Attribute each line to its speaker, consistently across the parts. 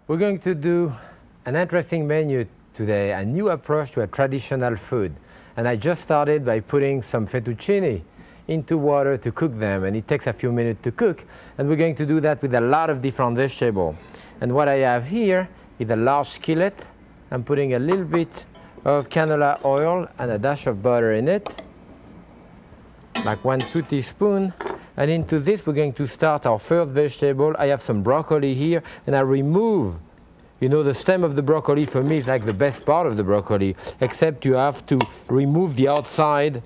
Speaker 1: We're going to do an interesting menu today, a new approach to a traditional food. And I just started by putting some fettuccine into water to cook them, and it takes a few minutes to cook. And we're going to do that with a lot of different vegetables. And what I have here is a large skillet. I'm putting a little bit of canola oil and a dash of butter in it, like 1-2 teaspoons. And into this, we're going to start our first vegetable. I have some broccoli here, and I remove, the stem of the broccoli for me is like the best part of the broccoli, except you have to remove the outside,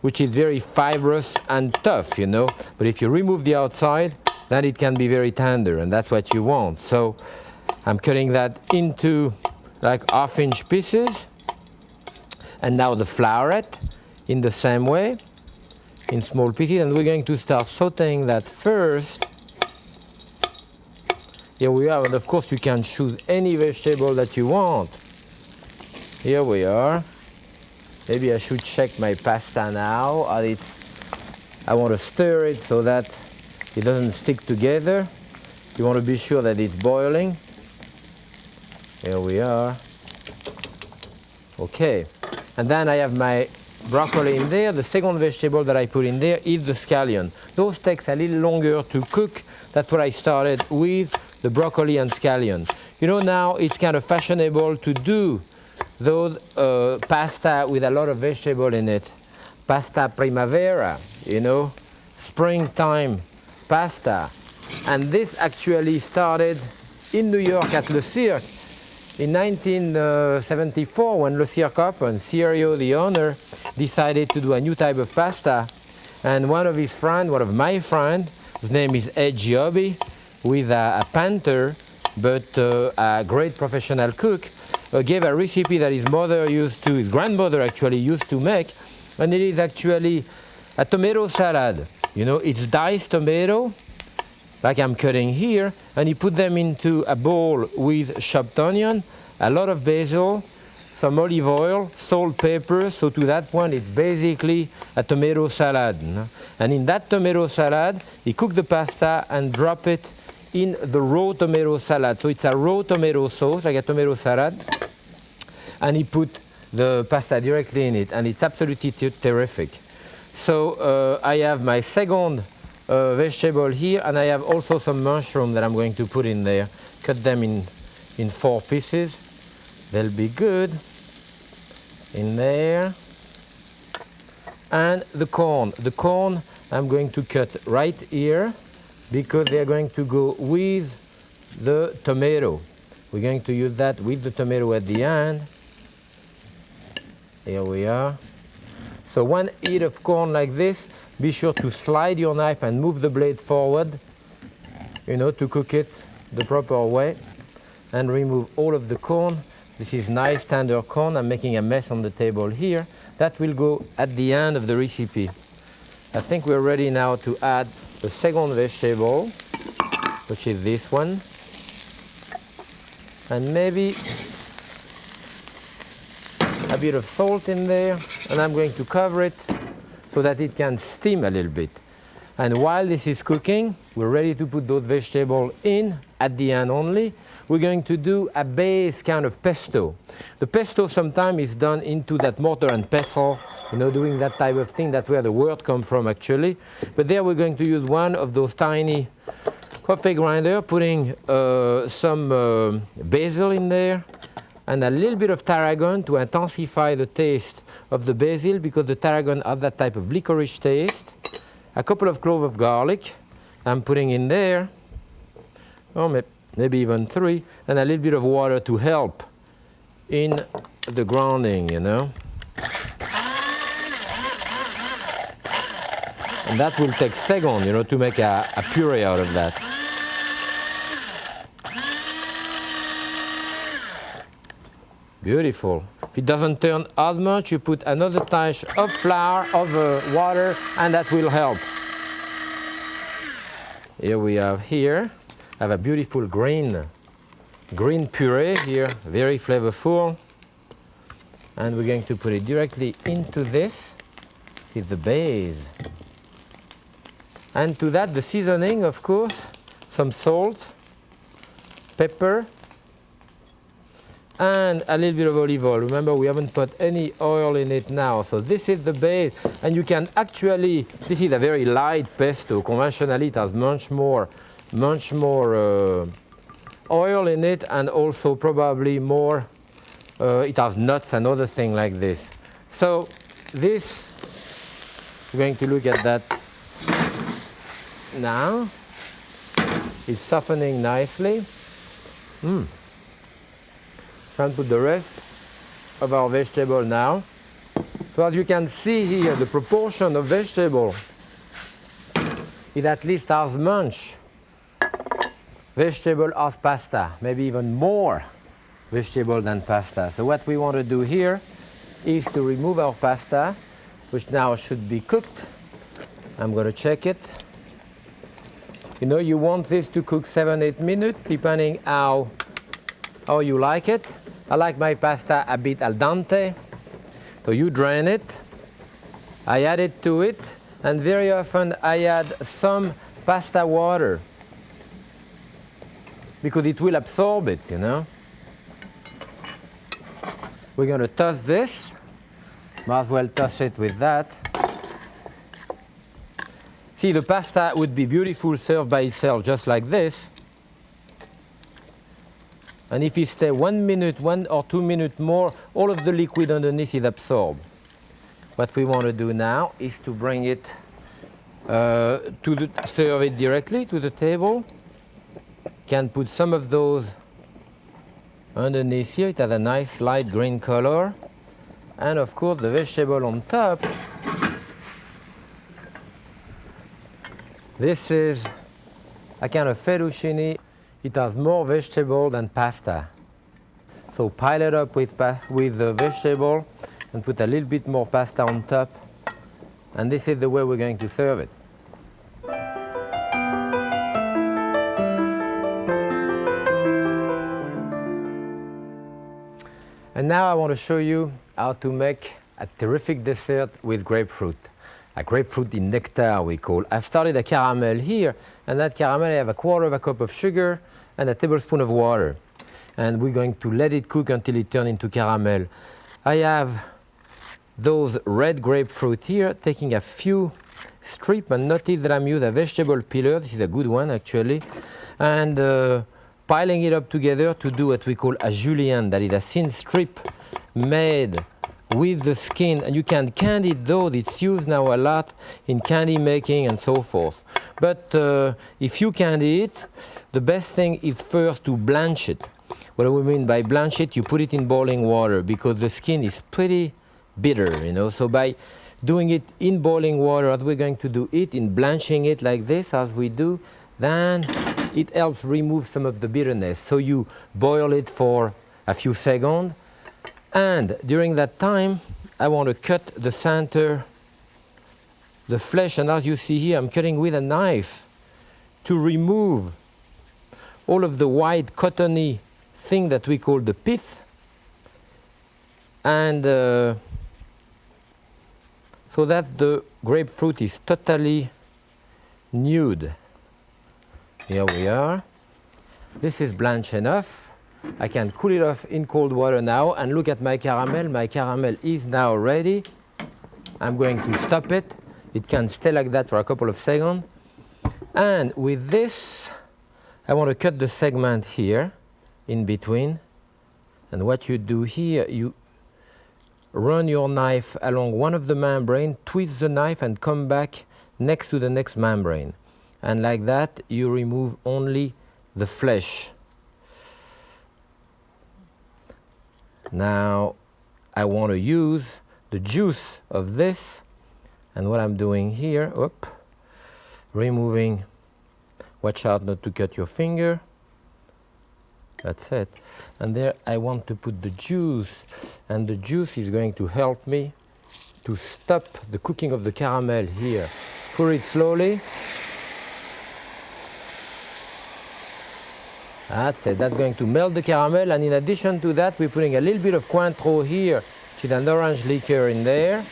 Speaker 1: which is very fibrous and tough, But if you remove the outside, then it can be very tender, and that's what you want. So I'm cutting that into like half-inch pieces. And now the floret in the same way, in small pieces, and we're going to start sauteing that first. Here we are, and of course you can choose any vegetable that you want. Here we are. Maybe I should check my pasta now. I want to stir it so that it doesn't stick together. You want to be sure that it's boiling. Here we are. Okay, and then I have my broccoli in there. The second vegetable that I put in there is the scallion. Those takes a little longer to cook. That's what I started with, the broccoli and scallion. Now it's kind of fashionable to do those pasta with a lot of vegetable in it. Pasta primavera, springtime pasta. And this actually started in New York at Le Cirque in 1974, when Le Cirque opened. Cirio, the owner, decided to do a new type of pasta. And one of my friends, his name is Ed Giobbi, who is a painter, but a great professional cook, gave a recipe that his grandmother actually used to make. And it is actually a tomato salad. It's diced tomato, like I'm cutting here, and you put them into a bowl with chopped onion, a lot of basil, some olive oil, salt, pepper. So to that one, it's basically a tomato salad. And in that tomato salad, you cook the pasta and drop it in the raw tomato salad. So it's a raw tomato sauce, like a tomato salad. And he put the pasta directly in it, and it's absolutely terrific. So I have my second vegetable here, and I have also some mushroom that I'm going to put in there. Cut them in 4 pieces. They'll be good in there. And the corn. The corn I'm going to cut right here because they're going to go with the tomato. We're going to use that with the tomato at the end. Here we are. So 1 ear of corn like this. Be sure to slide your knife and move the blade forward, to cook it the proper way. And remove all of the corn. This is nice tender corn. I'm making a mess on the table here. That will go at the end of the recipe. I think we're ready now to add the second vegetable, which is this one. And maybe a bit of salt in there. And I'm going to cover it so that it can steam a little bit. And while this is cooking, we're ready to put those vegetables in at the end only. We're going to do a base kind of pesto. The pesto sometimes is done into that mortar and pestle, doing that type of thing. That's where the word comes from, actually. But there we're going to use one of those tiny coffee grinder, putting some basil in there, and a little bit of tarragon to intensify the taste of the basil, because the tarragon has that type of licorice taste. A couple of cloves of garlic I'm putting in there, maybe even 3, and a little bit of water to help in the grounding, And that will take seconds, to make a puree out of that. Beautiful. If it doesn't turn as much, you put another touch of flour, of water, and that will help. Here we have I have a beautiful green puree here, very flavorful. And we're going to put it directly into this. This is the base. And to that, the seasoning, of course, some salt, pepper, and a little bit of olive oil. Remember, we haven't put any oil in it now. So this is the base, and you can actually, this is a very light pesto. Conventionally, it has much more oil in it, and also probably more, it has nuts and other things like this. So this, we're going to look at that now. It's softening nicely. Can put the rest of our vegetable now. So as you can see here, the proportion of vegetable is at least as much vegetable as pasta, maybe even more vegetable than pasta. So what we want to do here is to remove our pasta, which now should be cooked. I'm going to check it. You know, you want this to cook 7-8 minutes, depending how you like it. I like my pasta a bit al dente. So you drain it, I add it to it, and very often I add some pasta water because it will absorb it, you know. We're going to toss this. Might as well toss it with that. See, the pasta would be beautiful served by itself, just like this. And if you stay 1 minute, 1 or 2 minutes more, all of the liquid underneath is absorbed. What we want to do now is to bring it, serve it directly to the table. Can put some of those underneath here. It has a nice light green color. And of course, the vegetable on top. This is a kind of fettuccine. It has more vegetable than pasta. So pile it up with the vegetable and put a little bit more pasta on top. And this is the way we're going to serve it. And now I want to show you how to make a terrific dessert with grapefruit. A grapefruit in nectar, we call. I've started a caramel here, and that caramel I have a 1/4 cup of sugar and a tablespoon of water. And we're going to let it cook until it turns into caramel. I have those red grapefruit here, taking a few strips, and notice that I'm using a vegetable peeler. This is a good one, actually. And piling it up together to do what we call a julienne, that is a thin strip made with the skin. And you can candy it, though it's used now a lot in candy making and so forth. But if you candy it, the best thing is first to blanch it. What do we mean by blanch it? You put it in boiling water because the skin is pretty bitter, you know. So by doing it in boiling water, as we're going to do it, in blanching it like this, as we do, then it helps remove some of the bitterness. So you boil it for a few seconds, and during that time, I want to cut the center, the flesh, and as you see here, I'm cutting with a knife to remove all of the white cottony thing that we call the pith, and so that the grapefruit is totally nude. Here we are. This is blanched enough. I can cool it off in cold water now, and look at my caramel. My caramel is now ready. I'm going to stop it. It can stay like that for a couple of seconds. And with this, I want to cut the segment here in between. And what you do here, you run your knife along one of the membrane, twist the knife, and come back next to the next membrane. And like that, you remove only the flesh. Now, I want to use the juice of this, and what I'm doing here, removing, watch out not to cut your finger. That's it. And there I want to put the juice, and the juice is going to help me to stop the cooking of the caramel here. Pour it slowly. That's it. That's going to melt the caramel, and in addition to that, we're putting a little bit of Cointreau here, which is an orange liqueur in there,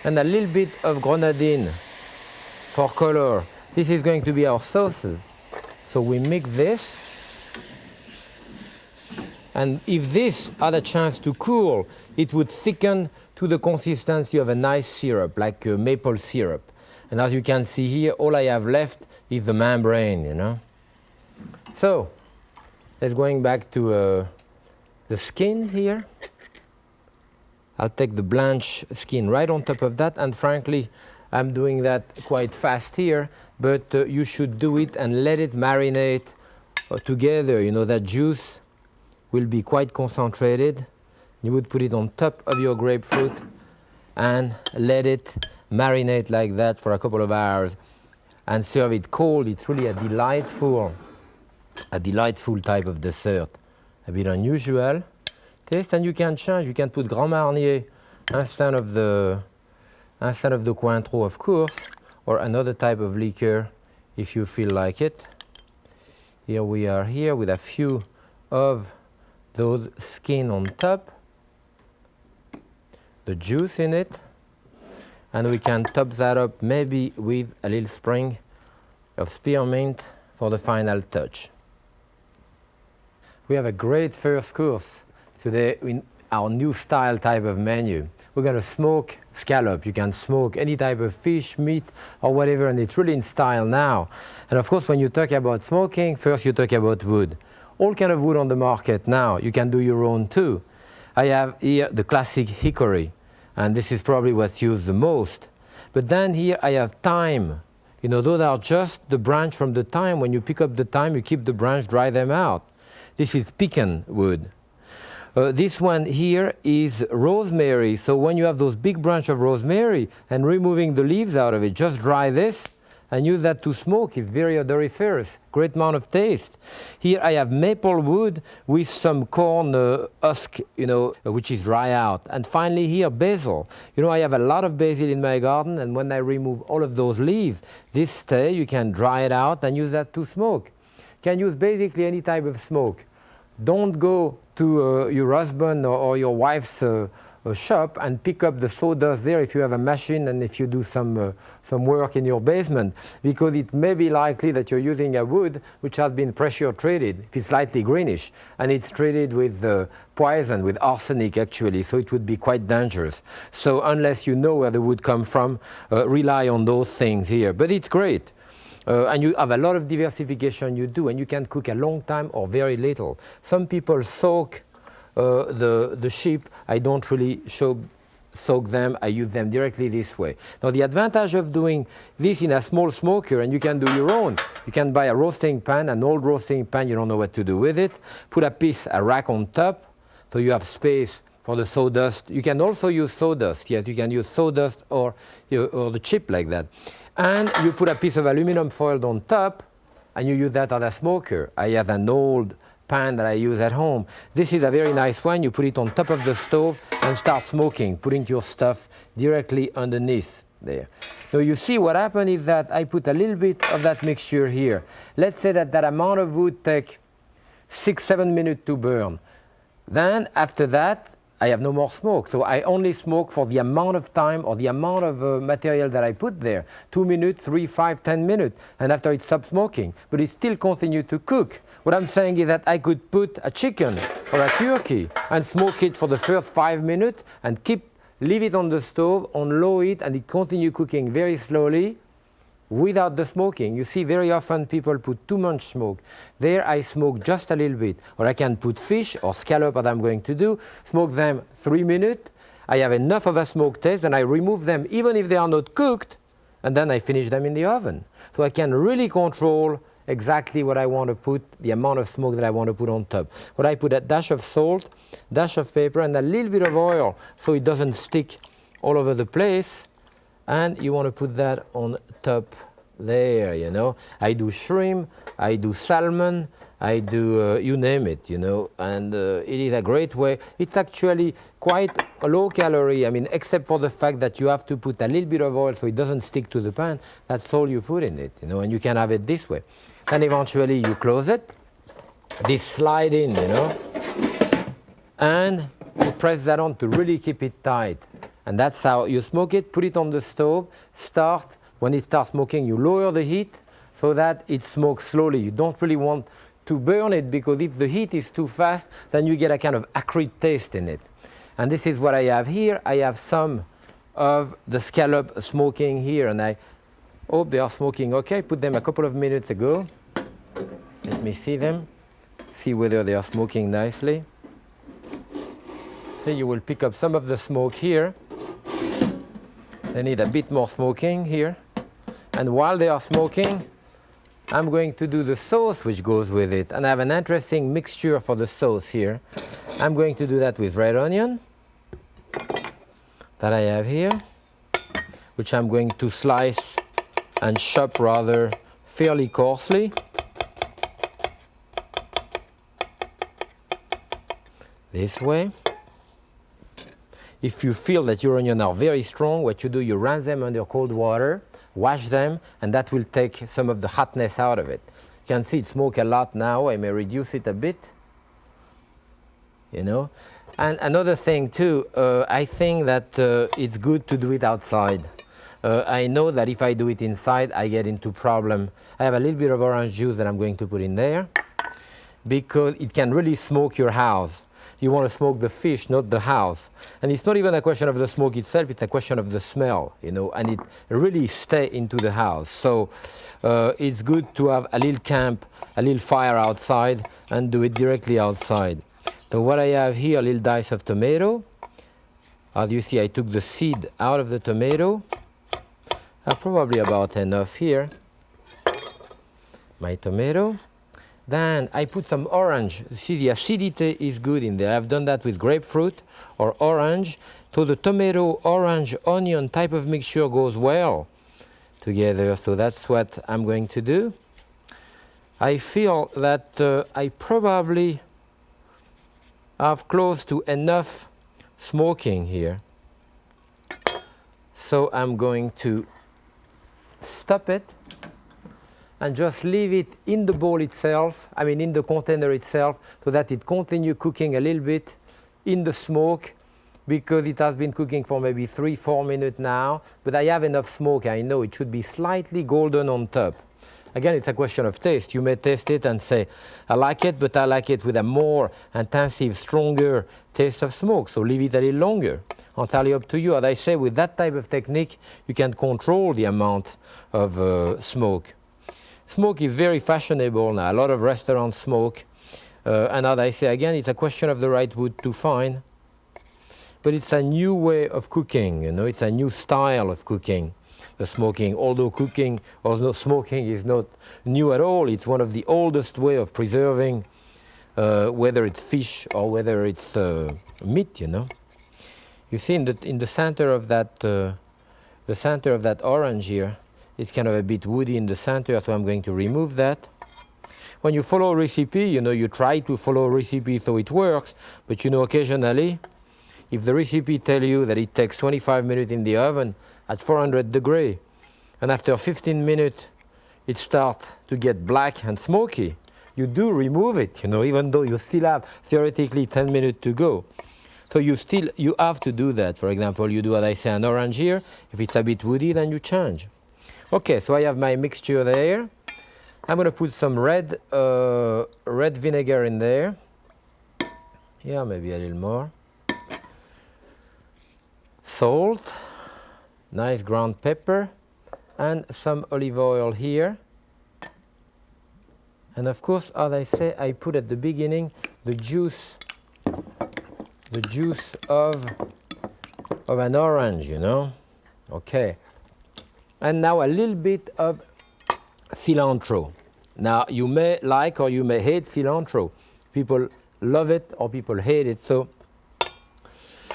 Speaker 1: and a little bit of grenadine for color. This is going to be our sauces. So we mix this. And if this had a chance to cool, it would thicken to the consistency of a nice syrup, like maple syrup. And as you can see here, all I have left is the membrane, you know. So, let's going back to the skin here. I'll take the blanch skin right on top of that, and frankly, I'm doing that quite fast here, but you should do it and let it marinate together. You know, that juice will be quite concentrated. You would put it on top of your grapefruit and let it marinate like that for a couple of hours and serve it cold. It's really a delightful type of dessert. A bit unusual taste, and you can change. You can put Grand Marnier instead of the Cointreau, of course, or another type of liqueur if you feel like it. Here we are here with a few of those skin on top, the juice in it, and we can top that up maybe with a little sprig of spearmint for the final touch. We have a great first course today in our new style type of menu. We're going to smoke scallop. You can smoke any type of fish, meat, or whatever, and it's really in style now. And of course, when you talk about smoking, first you talk about wood. All kind of wood on the market now. You can do your own too. I have here the classic hickory, and this is probably what's used the most. But then here I have thyme. You know, those are just the branch from the thyme. When you pick up the thyme, you keep the branch, dry them out. This is pecan wood. This one here is rosemary. So when you have those big branches of rosemary and removing the leaves out of it, just dry this and use that to smoke. It's very odoriferous, great amount of taste. Here I have maple wood with some corn husk, you know, which is dry out. And finally here, basil. You know, I have a lot of basil in my garden, and when I remove all of those leaves, this stay, you can dry it out and use that to smoke. You can use basically any type of smoke. Don't go to your husband or your wife's shop and pick up the sawdust there if you have a machine and if you do some work in your basement, because it may be likely that you're using a wood which has been pressure treated, if it's slightly greenish, and it's treated with poison, with arsenic actually, so it would be quite dangerous. So unless you know where the wood comes from, rely on those things here. But it's great. And you have a lot of diversification you do, and you can cook a long time or very little. Some people soak the sheep. I don't really soak them. I use them directly this way. Now the advantage of doing this in a small smoker, and you can do your own. You can buy a roasting pan, an old roasting pan, you don't know what to do with it. Put a rack on top, so you have space for the sawdust. You can also use sawdust. Yes, you can use sawdust or the chip like that. And you put a piece of aluminum foil on top, and you use that as a smoker. I have an old pan that I use at home. This is a very nice one. You put it on top of the stove and start smoking, putting your stuff directly underneath there. So you see what happened is that I put a little bit of that mixture here. Let's say that that amount of wood takes 6-7 minutes to burn. Then after that, I have no more smoke. So I only smoke for the amount of time or the amount of material that I put there. 2 minutes, 3, 5, 10 minutes. And after it stops smoking. But it still continues to cook. What I'm saying is that I could put a chicken or a turkey and smoke it for the first 5 minutes and leave it on the stove on low heat, and it continue cooking very slowly without the smoking. You see, very often people put too much smoke. There I smoke just a little bit. Or I can put fish or scallop, as I'm going to do, smoke them 3 minutes. I have enough of a smoke taste, and I remove them even if they are not cooked, and then I finish them in the oven. So I can really control exactly what I want to put, the amount of smoke that I want to put on top. But I put a dash of salt, dash of pepper, and a little bit of oil so it doesn't stick all over the place. And you want to put that on top there, you know. I do shrimp, I do salmon, I do, you name it, you know. And it is a great way. It's actually quite a low calorie, I mean, except for the fact that you have to put a little bit of oil so it doesn't stick to the pan. That's all you put in it, you know, and you can have it this way. Then eventually you close it. This slide in, you know. And you press that on to really keep it tight. And that's how you smoke it. Put it on the stove. When it starts smoking, you lower the heat so that it smokes slowly. You don't really want to burn it, because if the heat is too fast, then you get a kind of acrid taste in it. And this is what I have here. I have some of the scallop smoking here, and I hope they are smoking okay. I put them a couple of minutes ago. Let me see them, see whether they are smoking nicely. So you will pick up some of the smoke here. They need a bit more smoking here. And while they are smoking, I'm going to do the sauce which goes with it. And I have an interesting mixture for the sauce here. I'm going to do that with red onion that I have here, which I'm going to slice and chop rather fairly coarsely. This way. If you feel that your onions are very strong, what you do, you rinse them under cold water, wash them, and that will take some of the hotness out of it. You can see it smoke a lot now. I may reduce it a bit, you know. And another thing too, I think that it's good to do it outside. I know that if I do it inside, I get into problem. I have a little bit of orange juice that I'm going to put in there, because it can really smoke your house. You want to smoke the fish, not the house. And it's not even a question of the smoke itself, it's a question of the smell, you know, and it really stays into the house. So it's good to have a little camp, a little fire outside, and do it directly outside. So what I have here, a little dice of tomato. As you see, I took the seed out of the tomato. Probably about enough here. My tomato. Then I put some orange. See, the acidity is good in there. I've done that with grapefruit or orange. So the tomato, orange, onion type of mixture goes well together. So that's what I'm going to do. I feel that I probably have close to enough smoking here. So I'm going to stop it and just leave it in the bowl itself, I mean in the container itself, so that it continues cooking a little bit in the smoke, because it has been cooking for maybe 3-4 minutes now, but I have enough smoke. I know it should be slightly golden on top. Again, it's a question of taste. You may taste it and say, I like it, but I like it with a more intensive, stronger taste of smoke, so leave it a little longer. Entirely up to you. As I say, with that type of technique, you can control the amount of smoke. Smoke is very fashionable now. A lot of restaurants smoke. And as I say again, it's a question of the right wood to find. But it's a new way of cooking, you know, it's a new style of cooking, the smoking. Although cooking or smoking is not new at all, it's one of the oldest way of preserving, whether it's fish or whether it's meat, you know. You see in the center of that orange here, it's kind of a bit woody in the center, so I'm going to remove that. When you follow a recipe, you know, you try to follow a recipe so it works, but you know, occasionally, if the recipe tells you that it takes 25 minutes in the oven at 400 degrees, and after 15 minutes it starts to get black and smoky, you do remove it, you know, even though you still have theoretically 10 minutes to go. So you have to do that. For example, you do, as I say, an orange here. If it's a bit woody, then you change. Okay, so I have my mixture there. I'm going to put some red vinegar in there. Yeah, maybe a little more. Salt, nice ground pepper, and some olive oil here. And of course, as I say, I put at the beginning the juice of an orange, you know. Okay. And now a little bit of cilantro. Now you may like or you may hate cilantro. People love it or people hate it. So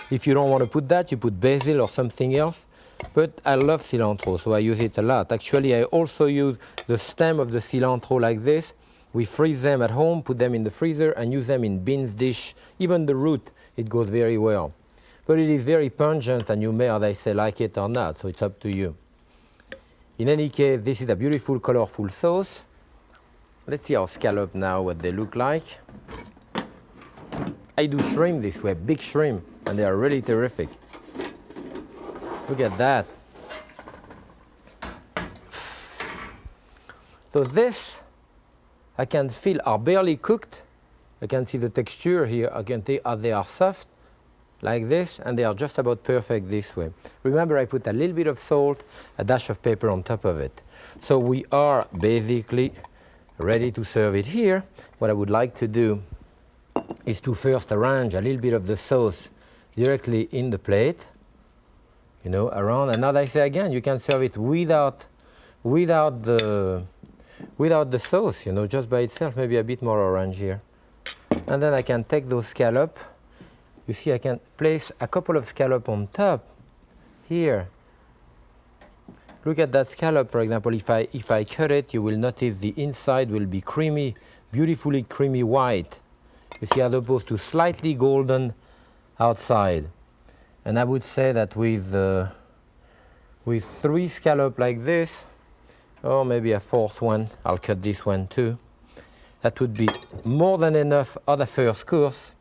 Speaker 1: if you don't want to put that, you put basil or something else. But I love cilantro, so I use it a lot. Actually, I also use the stem of the cilantro like this. We freeze them at home, put them in the freezer, and use them in beans dish. Even the root, it goes very well. But it is very pungent, and you may, as I say, like it or not, so it's up to you. In any case, this is a beautiful, colorful sauce. Let's see our scallop now, what they look like. I do shrimp this way, big shrimp, and they are really terrific. Look at that. So this I can feel are barely cooked. I can see the texture here. I can tell they are soft, like this, and they are just about perfect this way. Remember, I put a little bit of salt, a dash of pepper on top of it. So we are basically ready to serve it here. What I would like to do is to first arrange a little bit of the sauce directly in the plate, you know, around. And as I say again, you can serve it without the sauce, you know, just by itself, maybe a bit more orange here. And then I can take those scallops. You see, I can place a couple of scallops on top here. Look at that scallop, for example. If I cut it, you will notice the inside will be creamy, beautifully creamy white. You see, as opposed to slightly golden outside. And I would say that with 3 scallops like this, or maybe a 4th one, I'll cut this one too. That would be more than enough of the first course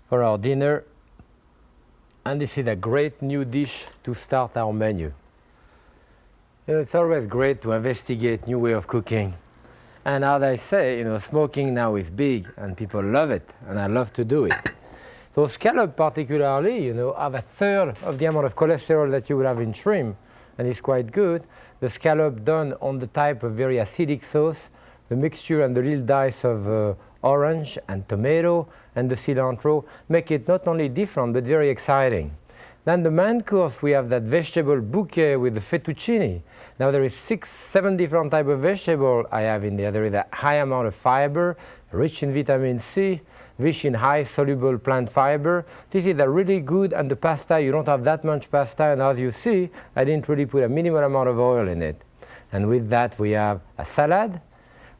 Speaker 1: for our dinner. And this is a great new dish to start our menu. You know, it's always great to investigate new way of cooking. And as I say, you know, smoking now is big and people love it, and I love to do it. Those scallops particularly, you know, have 1/3 of the amount of cholesterol that you would have in shrimp, and it's quite good. The scallop done on the type of very acidic sauce, the mixture and the little dice of orange and tomato and the cilantro make it not only different but very exciting. Then the main course, we have that vegetable bouquet with the fettuccine. Now there is 6-7 different types of vegetable I have in there. There is a high amount of fiber, rich in vitamin C, rich in high soluble plant fiber. This is a really good, and the pasta, you don't have that much pasta, and as you see, I didn't really put a minimal amount of oil in it. And with that we have a salad.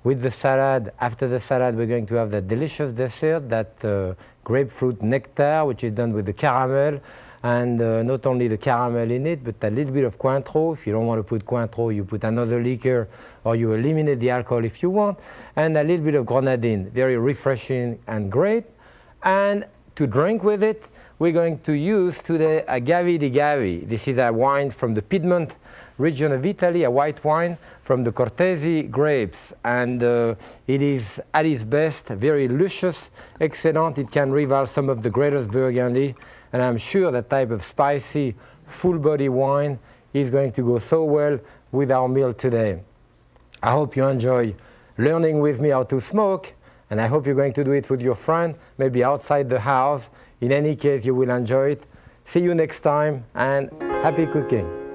Speaker 1: With the salad, after the salad, we're going to have that delicious dessert, that grapefruit nectar, which is done with the caramel. And not only the caramel in it, but a little bit of Cointreau. If you don't want to put Cointreau, you put another liquor, or you eliminate the alcohol if you want. And a little bit of grenadine, very refreshing and great. And to drink with it, we're going to use today agave di Gavi. This is a wine from the Piedmont region of Italy, a white wine from the Cortese grapes. And it is at its best, very luscious, excellent. It can rival some of the greatest Burgundy. And I'm sure that type of spicy, full-body wine is going to go so well with our meal today. I hope you enjoy learning with me how to smoke, and I hope you're going to do it with your friend, maybe outside the house. In any case, you will enjoy it. See you next time, and happy cooking.